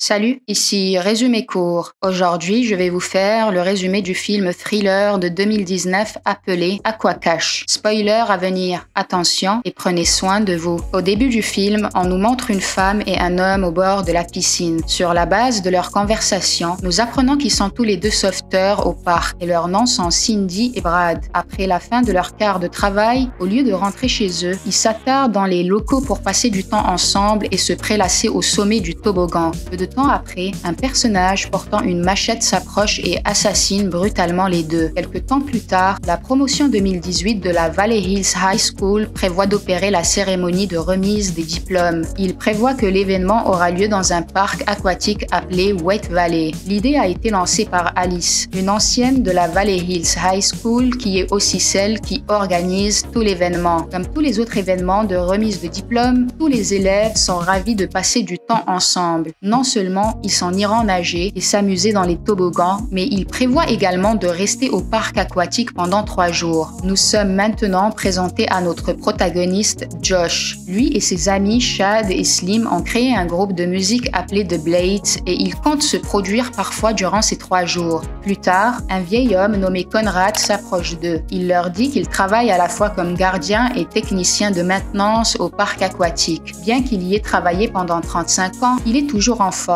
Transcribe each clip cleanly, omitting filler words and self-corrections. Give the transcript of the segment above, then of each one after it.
Salut, ici Résumé court. Aujourd'hui, je vais vous faire le résumé du film thriller de 2019 appelé Aquacache. Spoiler à venir, attention et prenez soin de vous. Au début du film, on nous montre une femme et un homme au bord de la piscine. Sur la base de leur conversation, nous apprenons qu'ils sont tous les deux sauveteurs au parc et leurs noms sont Cindy et Brad. Après la fin de leur quart de travail, au lieu de rentrer chez eux, ils s'attardent dans les locaux pour passer du temps ensemble et se prélasser au sommet du toboggan. Peu de temps après, un personnage portant une machette s'approche et assassine brutalement les deux. Quelque temps plus tard, la promotion 2018 de la Valley Hills High School prévoit d'opérer la cérémonie de remise des diplômes. Il prévoit que l'événement aura lieu dans un parc aquatique appelé Wet Valley. L'idée a été lancée par Alice, une ancienne de la Valley Hills High School qui est aussi celle qui organise tout l'événement. Comme tous les autres événements de remise de diplômes, tous les élèves sont ravis de passer du temps ensemble. Non seulement ils s'en iront nager et s'amuser dans les toboggans, mais ils prévoient également de rester au parc aquatique pendant 3 jours. Nous sommes maintenant présentés à notre protagoniste Josh. Lui et ses amis Chad et Slim ont créé un groupe de musique appelé The Blades et ils comptent se produire parfois durant ces 3 jours. Plus tard, un vieil homme nommé Conrad s'approche d'eux. Il leur dit qu'il travaille à la fois comme gardien et technicien de maintenance au parc aquatique. Bien qu'il y ait travaillé pendant 35 ans, il est toujours en forme.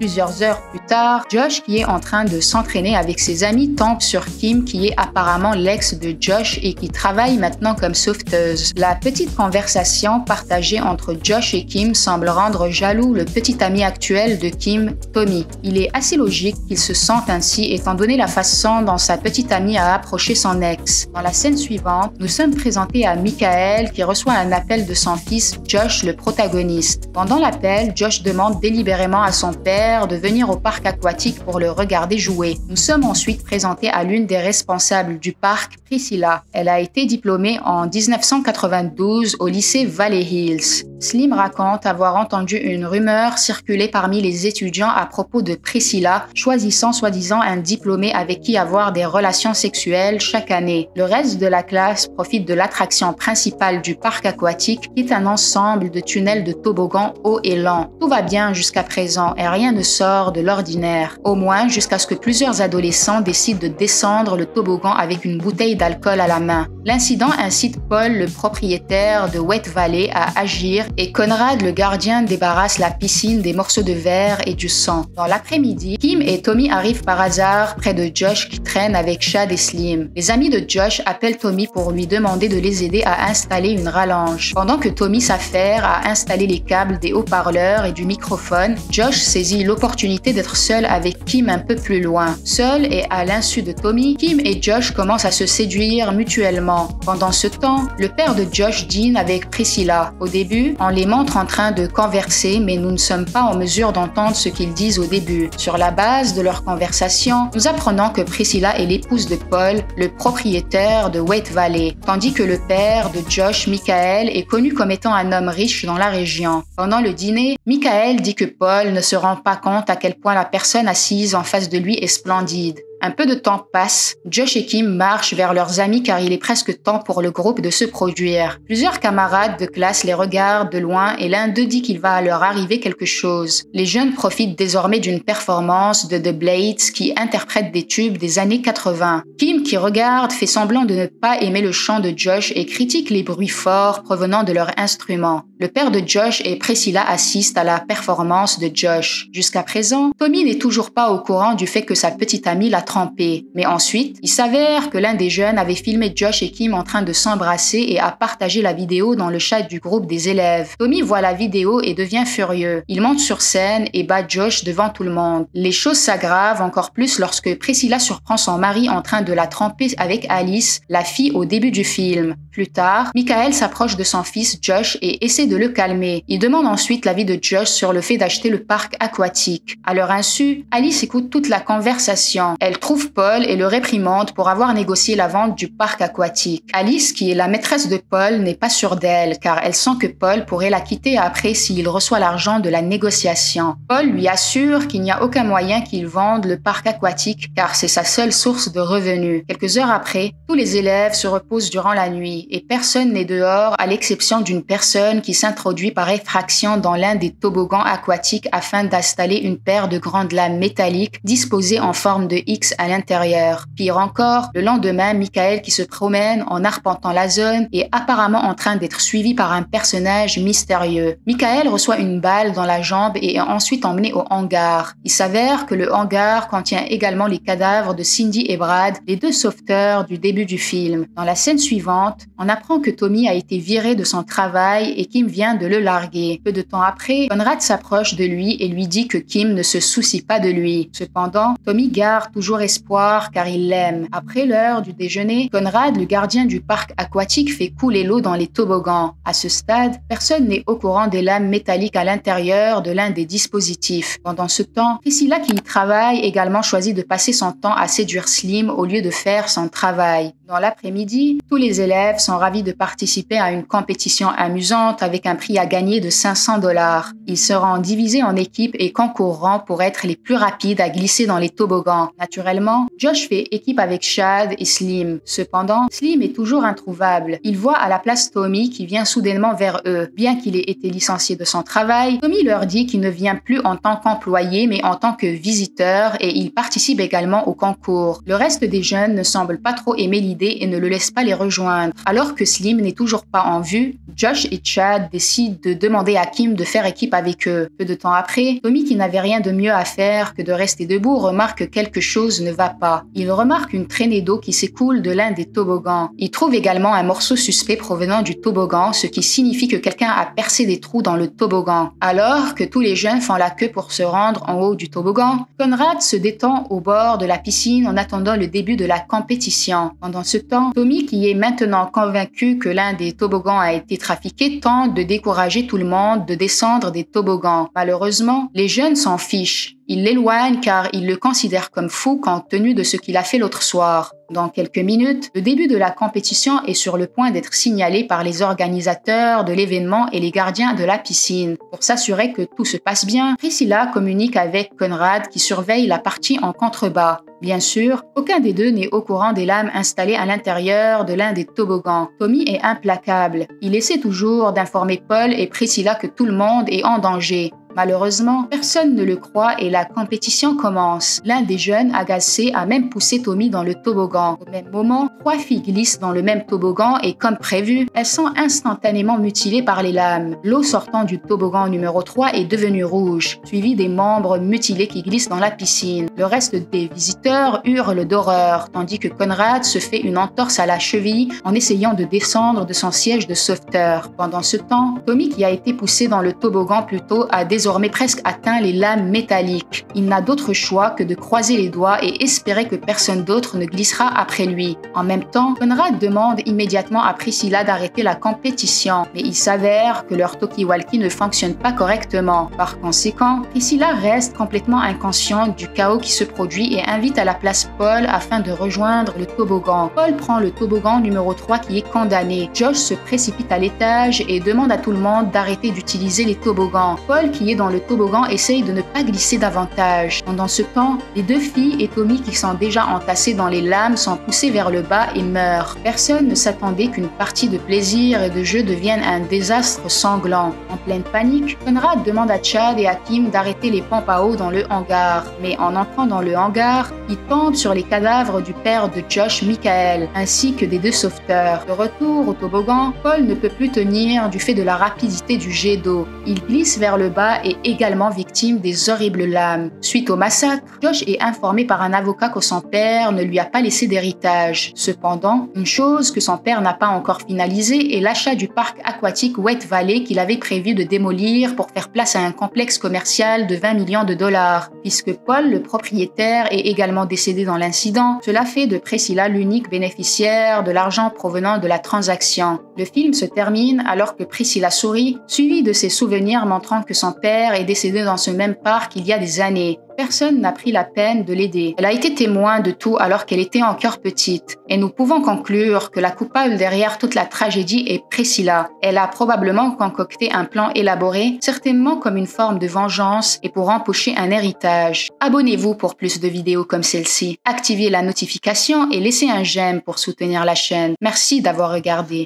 Plusieurs heures plus tard, Josh, qui est en train de s'entraîner avec ses amis, tombe sur Kim, qui est apparemment l'ex de Josh et qui travaille maintenant comme sauveteuse. La petite conversation partagée entre Josh et Kim semble rendre jaloux le petit ami actuel de Kim, Tommy. Il est assez logique qu'il se sente ainsi étant donné la façon dont sa petite amie a approché son ex. Dans la scène suivante, nous sommes présentés à Michael qui reçoit un appel de son fils, Josh, le protagoniste. Pendant l'appel, Josh demande délibérément à son père de venir au parc aquatique pour le regarder jouer. Nous sommes ensuite présentés à l'une des responsables du parc, Priscilla. Elle a été diplômée en 1992 au lycée Valley Hills. Slim raconte avoir entendu une rumeur circuler parmi les étudiants à propos de Priscilla, choisissant soi-disant un diplômé avec qui avoir des relations sexuelles chaque année. Le reste de la classe profite de l'attraction principale du parc aquatique, qui est un ensemble de tunnels de toboggan hauts et lents. Tout va bien jusqu'à présent et rien ne sort de l'ordinaire. Au moins jusqu'à ce que plusieurs adolescents décident de descendre le toboggan avec une bouteille d'alcool à la main. L'incident incite Paul, le propriétaire de Wet Valley, à agir et Conrad, le gardien, débarrasse la piscine des morceaux de verre et du sang. Dans l'après-midi, Kim et Tommy arrivent par hasard près de Josh qui traîne avec Chad et Slim. Les amis de Josh appellent Tommy pour lui demander de les aider à installer une rallonge. Pendant que Tommy s'affaire à installer les câbles des haut-parleurs et du microphone, Josh saisit l'opportunité d'être seul avec Kim un peu plus loin. Seul et à l'insu de Tommy, Kim et Josh commencent à se séduire mutuellement. Pendant ce temps, le père de Josh dîne avec Priscilla. Au début, on les montre en train de converser, mais nous ne sommes pas en mesure d'entendre ce qu'ils disent au début. Sur la base de leur conversation, nous apprenons que Priscilla est l'épouse de Paul, le propriétaire de Wet Valley, tandis que le père de Josh, Michael, est connu comme étant un homme riche dans la région. Pendant le dîner, Michael dit que Paul ne se rend pas compte à quel point la personne assise en face de lui est splendide. Un peu de temps passe, Josh et Kim marchent vers leurs amis car il est presque temps pour le groupe de se produire. Plusieurs camarades de classe les regardent de loin et l'un d'eux dit qu'il va leur arriver quelque chose. Les jeunes profitent désormais d'une performance de The Blades qui interprète des tubes des années 80. Kim, qui regarde, fait semblant de ne pas aimer le chant de Josh et critique les bruits forts provenant de leur instrument. Le père de Josh et Priscilla assistent à la performance de Josh. Jusqu'à présent, Tommy n'est toujours pas au courant du fait que sa petite amie l'a trompé. Mais ensuite, il s'avère que l'un des jeunes avait filmé Josh et Kim en train de s'embrasser et a partagé la vidéo dans le chat du groupe des élèves. Tommy voit la vidéo et devient furieux. Il monte sur scène et bat Josh devant tout le monde. Les choses s'aggravent encore plus lorsque Priscilla surprend son mari en train de la tromper avec Alice, la fille au début du film. Plus tard, Michael s'approche de son fils Josh et essaie de le calmer. Il demande ensuite l'avis de Josh sur le fait d'acheter le parc aquatique. À leur insu, Alice écoute toute la conversation. Elle Elle trouve Paul et le réprimande pour avoir négocié la vente du parc aquatique. Alice, qui est la maîtresse de Paul, n'est pas sûre d'elle car elle sent que Paul pourrait la quitter après s'il reçoit l'argent de la négociation. Paul lui assure qu'il n'y a aucun moyen qu'il vende le parc aquatique car c'est sa seule source de revenus. Quelques heures après, tous les élèves se reposent durant la nuit et personne n'est dehors à l'exception d'une personne qui s'introduit par effraction dans l'un des toboggans aquatiques afin d'installer une paire de grandes lames métalliques disposées en forme de X à l'intérieur. Pire encore, le lendemain, Michael qui se promène en arpentant la zone est apparemment en train d'être suivi par un personnage mystérieux. Michael reçoit une balle dans la jambe et est ensuite emmené au hangar. Il s'avère que le hangar contient également les cadavres de Cindy et Brad, les deux sauveteurs du début du film. Dans la scène suivante, on apprend que Tommy a été viré de son travail et Kim vient de le larguer. Peu de temps après, Conrad s'approche de lui et lui dit que Kim ne se soucie pas de lui. Cependant, Tommy garde toujours espoir car il l'aime. Après l'heure du déjeuner, Conrad, le gardien du parc aquatique, fait couler l'eau dans les toboggans. À ce stade, personne n'est au courant des lames métalliques à l'intérieur de l'un des dispositifs. Pendant ce temps, Priscilla qui y travaille également choisit de passer son temps à séduire Slim au lieu de faire son travail. Dans l'après-midi, tous les élèves sont ravis de participer à une compétition amusante avec un prix à gagner de 500 $. Ils seront divisés en équipes et concourront pour être les plus rapides à glisser dans les toboggans. Naturellement, Josh fait équipe avec Chad et Slim. Cependant, Slim est toujours introuvable. Il voit à la place Tommy qui vient soudainement vers eux. Bien qu'il ait été licencié de son travail, Tommy leur dit qu'il ne vient plus en tant qu'employé mais en tant que visiteur et il participe également au concours. Le reste des jeunes ne semble pas trop aimer l'idée et ne le laisse pas les rejoindre. Alors que Slim n'est toujours pas en vue, Josh et Chad décident de demander à Kim de faire équipe avec eux. Peu de temps après, Tommy, qui n'avait rien de mieux à faire que de rester debout, remarque que quelque chose ne va pas. Il remarque une traînée d'eau qui s'écoule de l'un des toboggans. Il trouve également un morceau suspect provenant du toboggan, ce qui signifie que quelqu'un a percé des trous dans le toboggan. Alors que tous les jeunes font la queue pour se rendre en haut du toboggan, Conrad se détend au bord de la piscine en attendant le début de la compétition. Pendant ce temps, Tommy, qui est maintenant convaincu que l'un des toboggans a été trafiqué, tente de décourager tout le monde de descendre des toboggans. Malheureusement, les jeunes s'en fichent. Ils l'éloignent car ils le considèrent comme fou compte tenu de ce qu'il a fait l'autre soir. Dans quelques minutes, le début de la compétition est sur le point d'être signalé par les organisateurs de l'événement et les gardiens de la piscine. Pour s'assurer que tout se passe bien, Priscilla communique avec Conrad qui surveille la partie en contrebas. Bien sûr, aucun des deux n'est au courant des lames installées à l'intérieur de l'un des toboggans. Tommy est implacable. Il essaie toujours d'informer Paul et Priscilla que tout le monde est en danger. Malheureusement, personne ne le croit et la compétition commence. L'un des jeunes, agacé, a même poussé Tommy dans le toboggan. Au même moment, 3 filles glissent dans le même toboggan et, comme prévu, elles sont instantanément mutilées par les lames. L'eau sortant du toboggan numéro 3 est devenue rouge, suivie des membres mutilés qui glissent dans la piscine. Le reste des visiteurs hurlent d'horreur, tandis que Conrad se fait une entorse à la cheville en essayant de descendre de son siège de sauveteur. Pendant ce temps, Tommy, qui a été poussé dans le toboggan plus tôt, a désormais presque atteint les lames métalliques. Il n'a d'autre choix que de croiser les doigts et espérer que personne d'autre ne glissera après lui. En même temps, Conrad demande immédiatement à Priscilla d'arrêter la compétition, mais il s'avère que leur talkie-walkie ne fonctionne pas correctement. Par conséquent, Priscilla reste complètement inconsciente du chaos qui se produit et invite à la place Paul afin de rejoindre le toboggan. Paul prend le toboggan numéro 3 qui est condamné. Josh se précipite à l'étage et demande à tout le monde d'arrêter d'utiliser les toboggans. Paul, qui est dans le toboggan, essaye de ne pas glisser davantage. Pendant ce temps, les 2 filles et Tommy, qui sont déjà entassés dans les lames, sont poussés vers le bas et meurent. Personne ne s'attendait qu'une partie de plaisir et de jeu devienne un désastre sanglant. En pleine panique, Conrad demande à Chad et à Kim d'arrêter les pompes à eau dans le hangar. Mais en entrant dans le hangar, il tombe sur les cadavres du père de Josh, Michael, ainsi que des 2 sauveteurs. De retour au toboggan, Paul ne peut plus tenir du fait de la rapidité du jet d'eau. Il glisse vers le bas et également victime des horribles lames. Suite au massacre, Josh est informé par un avocat que son père ne lui a pas laissé d'héritage. Cependant, une chose que son père n'a pas encore finalisée est l'achat du parc aquatique Wet Valley qu'il avait prévu de démolir pour faire place à un complexe commercial de 20 millions de dollars. Puisque Paul, le propriétaire, est également décédé dans l'incident, cela fait de Priscilla l'unique bénéficiaire de l'argent provenant de la transaction. Le film se termine alors que Priscilla sourit, suivi de ses souvenirs montrant que son père père est décédé dans ce même parc il y a des années. Personne n'a pris la peine de l'aider. Elle a été témoin de tout alors qu'elle était encore petite. Et nous pouvons conclure que la coupable derrière toute la tragédie est Priscilla. Elle a probablement concocté un plan élaboré, certainement comme une forme de vengeance et pour empocher un héritage. Abonnez-vous pour plus de vidéos comme celle-ci. Activez la notification et laissez un j'aime pour soutenir la chaîne. Merci d'avoir regardé.